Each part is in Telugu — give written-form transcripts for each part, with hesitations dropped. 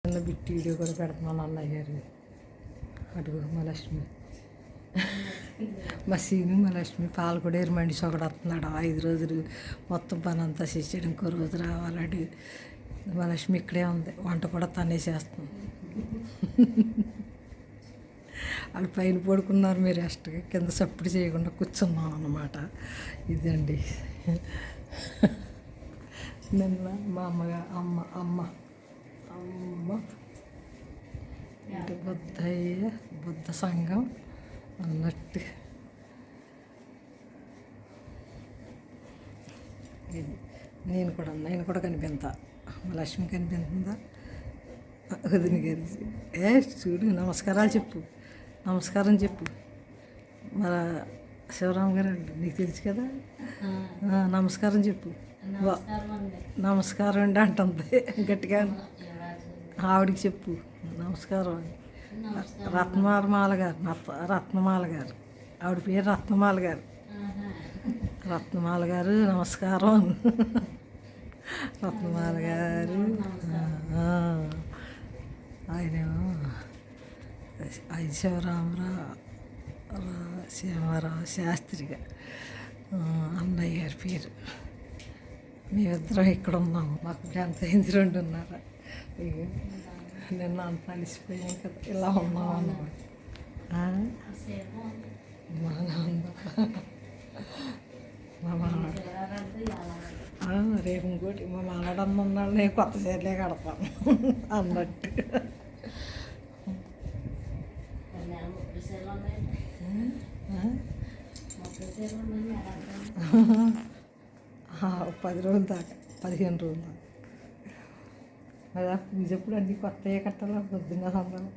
చిన్న బిట్టి వీడియో కూడా పెడుతున్నాను అన్నయ్య గారు. అడుగు మా లక్ష్మి, మా సీను మా లక్ష్మి పాలు కూడా ఎరుమండి ఒకడు వస్తున్నాడు 5 రోజులు మొత్తం పని అంతా చేసాడు. ఇంకో రోజు రావాలడు. మా లక్ష్మి ఇక్కడే ఉంది, వంట కూడా తనే చేస్తుంది. వాళ్ళు పైన పడుకున్నారు, మీరు రెస్ట్గా కింద సప్పుడు చేయకుండా కూర్చున్నాం అన్నమాట. ఇదండి నిన్న మా అమ్మగా అమ్మ అంటే బుద్ధ సంఘం అన్నట్టు ఇది నేను కూడా కనిపించా. మా లక్ష్మి కనిపిస్తుందా? వదిన గారి చూడు, నమస్కారాలు చెప్పు, నమస్కారం చెప్పు. మన శివరామ్ గారు అండి, నీకు తెలుసు కదా. నమస్కారం చెప్పు. నమస్కారం అండి అంటుంది గట్టిగా. ఆవిడికి చెప్పు నమస్కారం అని. రత్నమాల గారు ఆవిడ పేరు రత్నమాల గారు నమస్కారం. రత్నమాల గారు ఆయన శివరామరావు శాస్త్రిగా అన్నయ్య గారి పేరు. మేమిద్దరం ఇక్కడ ఉన్నాము, మాకు ఎంత అయింది 2:30. నిన్న అంత అలిసిపోయాం కదా, ఇలా ఉన్నాం అన్నమాట. మా మానాడు రేపు ఇంకోటి మా మానాడు ఉన్నాడు, నేను కొత్త చీరలే కడతాను అన్నట్టు. ఒక 10 రోజుల దాకా, 15 రోజుల దాకా. అదా పూజ ఎప్పుడు అన్నీ కొత్తగా కట్టాలా పొద్దున్న అందరం.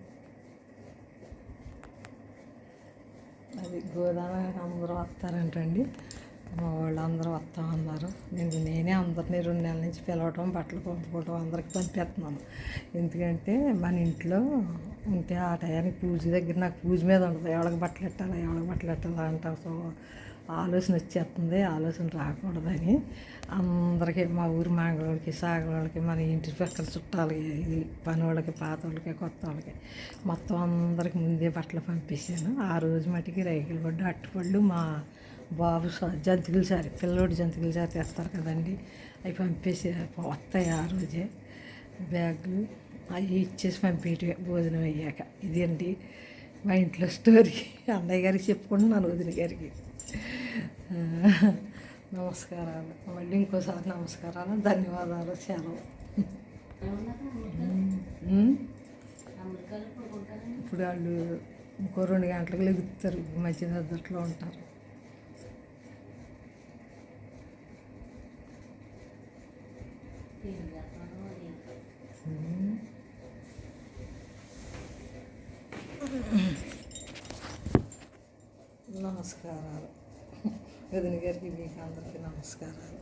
అది గోదావరి అందరూ వస్తారంటండి, మా వాళ్ళు అందరూ వస్తామన్నారు. నేనే అందరినీ 2 నెలల నుంచి పిలవటం, బట్టలు పంపుకోవటం, అందరికి పంపేస్తున్నాను. ఎందుకంటే మన ఇంట్లో ఉంటే ఆ టయానికి పూజ దగ్గర నాకు పూజ మీద ఉండదు. ఎవరికి బట్టలు పెట్టాలా అంటారు. సో ఆలోచన వచ్చేస్తుంది, ఆలోచన రాకూడదని అందరికీ, మా ఊరు మాంగళోళ్ళకి, సాగలోళ్ళకి, మన ఇంటి పక్కన చుట్టాలకి, ఇది పని వాళ్ళకి, పాత వాళ్ళకి, కొత్త వాళ్ళకి మొత్తం అందరికి ముందే బట్టలు పంపించాను. ఆ రోజు మటుకి రైకులు పడ్డు, అట్టుపళ్ళు, మా బాబు జంతికలు సారి, పిల్లోడు జంతికలు సారి తెస్తారు కదండి, అవి పంపేసి వస్తాయి. ఆ రోజే బ్యాగులు అవి ఇచ్చేసి పంపేటివే భోజనం అయ్యాక. ఇదండి మా ఇంట్లో స్టోరీ. అన్నయ్య గారికి చెప్పుకుంటున్నాను, వదిన గారికి నమస్కారాలు. మళ్ళీ ఇంకోసారి నమస్కారాలు, ధన్యవాదాలు, సెలవు. ఇప్పుడు వాళ్ళు ఇంకో 2 గంటలకు లెగుతారు, మధ్య నిద్రలో ఉంటారు. నమస్కారాలు వదిన గారికి, మీకు అందరికీ నమస్కారాలు.